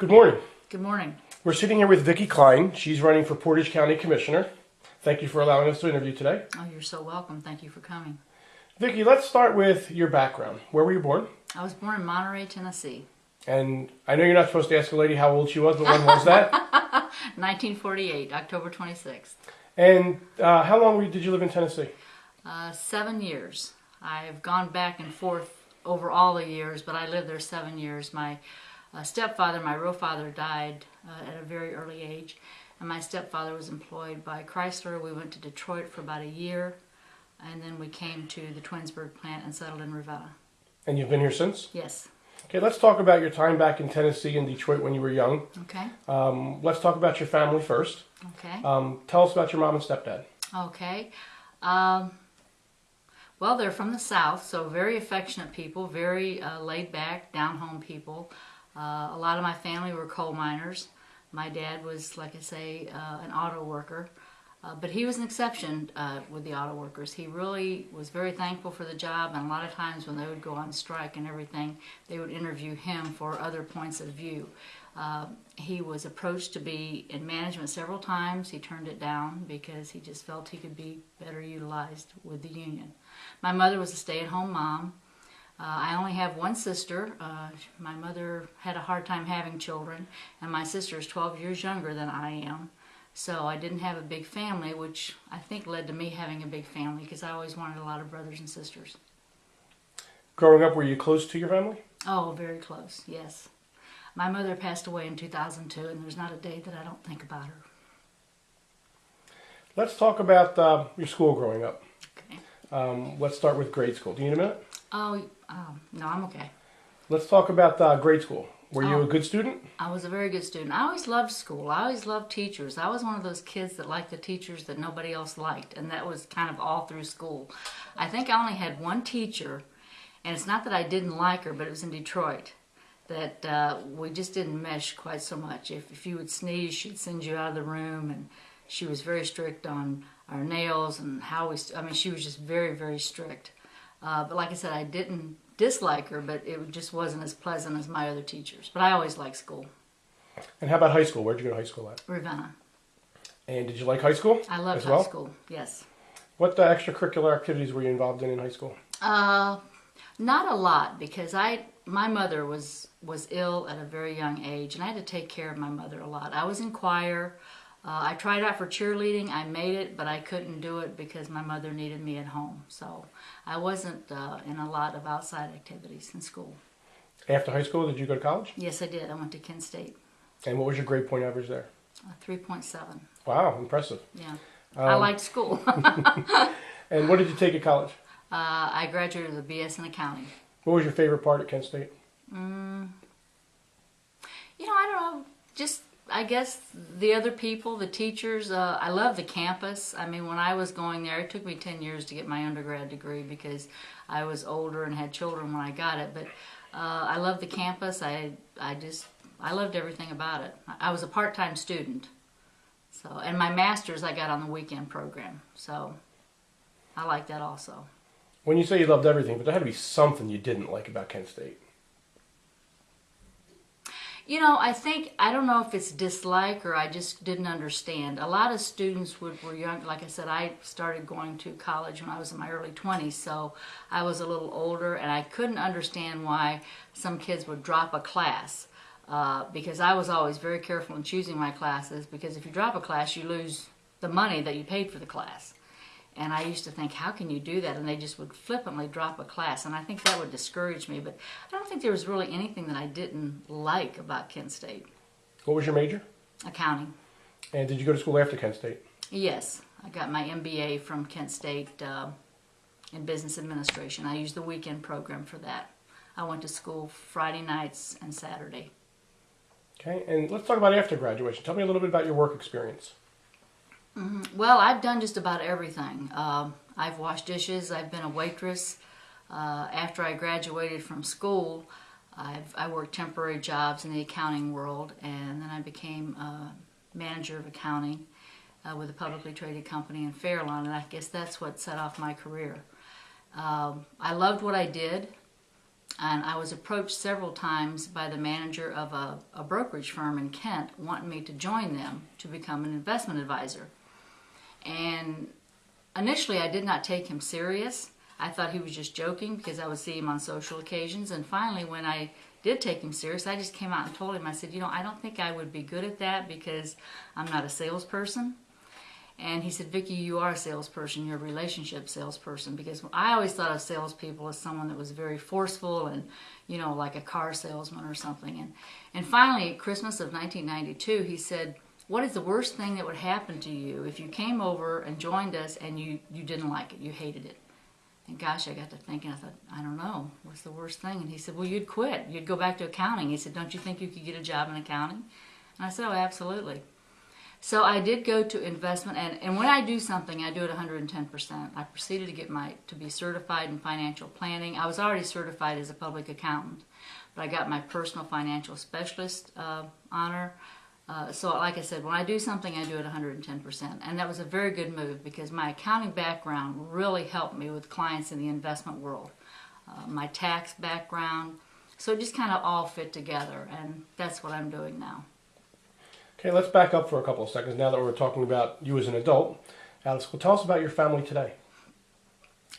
Good morning. Good morning. We're sitting here with Vicki Kline. She's running for Portage County Commissioner. Thank you for allowing us to interview today. Oh, you're so welcome. Thank you for coming. Vicki, let's start with your background. Where were you born? I was born in Monterey, Tennessee. And I know you're not supposed to ask a lady how old she was, but when was that? 1948, October 26th. And how long did you live in Tennessee? 7 years. I've gone back and forth over all the years, but I lived there 7 years. My stepfather, my real father, died at a very early age, and my stepfather was employed by Chrysler. We went to Detroit for about a year, and then we came to the Twinsburg plant and settled in Ravenna. And you've been here since? Yes. Okay, let's talk about your time back in Tennessee and Detroit when you were young. Okay. Let's talk about your family first. Okay. Tell us about your mom and stepdad. Okay. Well, they're from the South, so very affectionate people, very laid-back, down-home people. A lot of my family were coal miners. My dad was, like I say, an auto worker. But he was an exception with the auto workers. He really was very thankful for the job, and a lot of times when they would go on strike and everything, they would interview him for other points of view. He was approached to be in management several times. He turned it down because he just felt he could be better utilized with the union. My mother was a stay-at-home mom. I only have one sister. My mother had a hard time having children, and my sister is 12 years younger than I am. So I didn't have a big family, which I think led to me having a big family because I always wanted a lot of brothers and sisters. Growing up, were you close to your family? Oh, very close, yes. My mother passed away in 2002, and there's not a day that I don't think about her. Let's talk about your school growing up. Okay. Let's start with grade school. Do you need a minute? Oh, no, I'm okay. Let's talk about grade school. Were you a good student? I was a very good student. I always loved school. I always loved teachers. I was one of those kids that liked the teachers that nobody else liked, and that was kind of all through school. I think I only had one teacher, and it's not that I didn't like her, but it was in Detroit, that we just didn't mesh quite so much. If you would sneeze, she'd send you out of the room, and she was very strict on our nails and how we, she was just very, very strict. But like I said, I didn't dislike her, but it just wasn't as pleasant as my other teachers. But I always liked school. And how about high school? Where'd you go to high school at? Ravenna. And did you like high school? I loved as well? high school, yes. What extracurricular activities were you involved in high school? Not a lot, because my mother was ill at a very young age, and I had to take care of my mother a lot. I was in choir. I tried out for cheerleading. I made it, but I couldn't do it because my mother needed me at home. So I wasn't in a lot of outside activities in school. After high school, did you go to college? Yes, I did. I went to Kent State. And what was your grade point average there? 3.7. Wow, impressive. Yeah. I liked school. And what did you take at college? I graduated with a BS in accounting. What was your favorite part at Kent State? I don't know. Just, I guess, the other people, the teachers. I love the campus. When I was going there, it took me 10 years to get my undergrad degree because I was older and had children when I got it. But I love the campus. I loved everything about it. I was a part-time student. And my master's I got on the weekend program. So I like that also. When you say you loved everything, but there had to be something you didn't like about Kent State. I don't know if it's dislike or I just didn't understand. A lot of students were young. Like I said, I started going to college when I was in my early 20s, so I was a little older, and I couldn't understand why some kids would drop a class because I was always very careful in choosing my classes, because if you drop a class, you lose the money that you paid for the class. And I used to think, how can you do that? And they just would flippantly drop a class. And I think that would discourage me. But I don't think there was really anything that I didn't like about Kent State. What was your major? Accounting. And did you go to school after Kent State? Yes. I got my MBA from Kent State in business administration. I used the weekend program for that. I went to school Friday nights and Saturday. Okay. And let's talk about after graduation. Tell me a little bit about your work experience. Well, I've done just about everything. I've washed dishes. I've been a waitress. After I graduated from school, I worked temporary jobs in the accounting world, and then I became manager of accounting with a publicly traded company in Fairlawn, and I guess that's what set off my career. I loved what I did. And I was approached several times by the manager of a brokerage firm in Kent wanting me to join them to become an investment advisor. And initially I did not take him serious. I thought he was just joking because I would see him on social occasions. And finally, when I did take him serious, I just came out and told him, I said, I don't think I would be good at that because I'm not a salesperson. And he said, Vicki, you are a salesperson. You're a relationship salesperson. Because I always thought of salespeople as someone that was very forceful and, like a car salesman or something. And finally, at Christmas of 1992, he said, what is the worst thing that would happen to you if you came over and joined us and you didn't like it, you hated it? And gosh, I got to thinking, I thought, I don't know, what's the worst thing? And he said, well, you'd quit. You'd go back to accounting. He said, don't you think you could get a job in accounting? And I said, oh, absolutely. So I did go to investment, and when I do something, I do it 110%. I proceeded to get to be certified in financial planning. I was already certified as a public accountant, but I got my personal financial specialist honor. So like I said, when I do something, I do it 110%. And that was a very good move because my accounting background really helped me with clients in the investment world. My tax background, so it just kind of all fit together, and that's what I'm doing now. Okay, let's back up for a couple of seconds now that we're talking about you as an adult. Alice, well, tell us about your family today.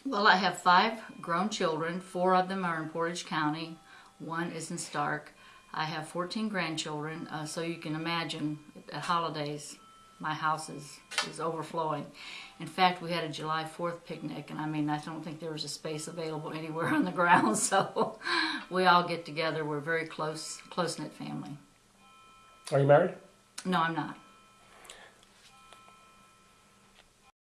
Well, I have 5 grown children. 4 of them are in Portage County. 1 is in Stark. I have 14 grandchildren, so you can imagine at holidays my house is overflowing. In fact, we had a July 4th picnic, and I don't think there was a space available anywhere on the ground, so we all get together. We're a very close-knit family. Are you married? No, I'm not.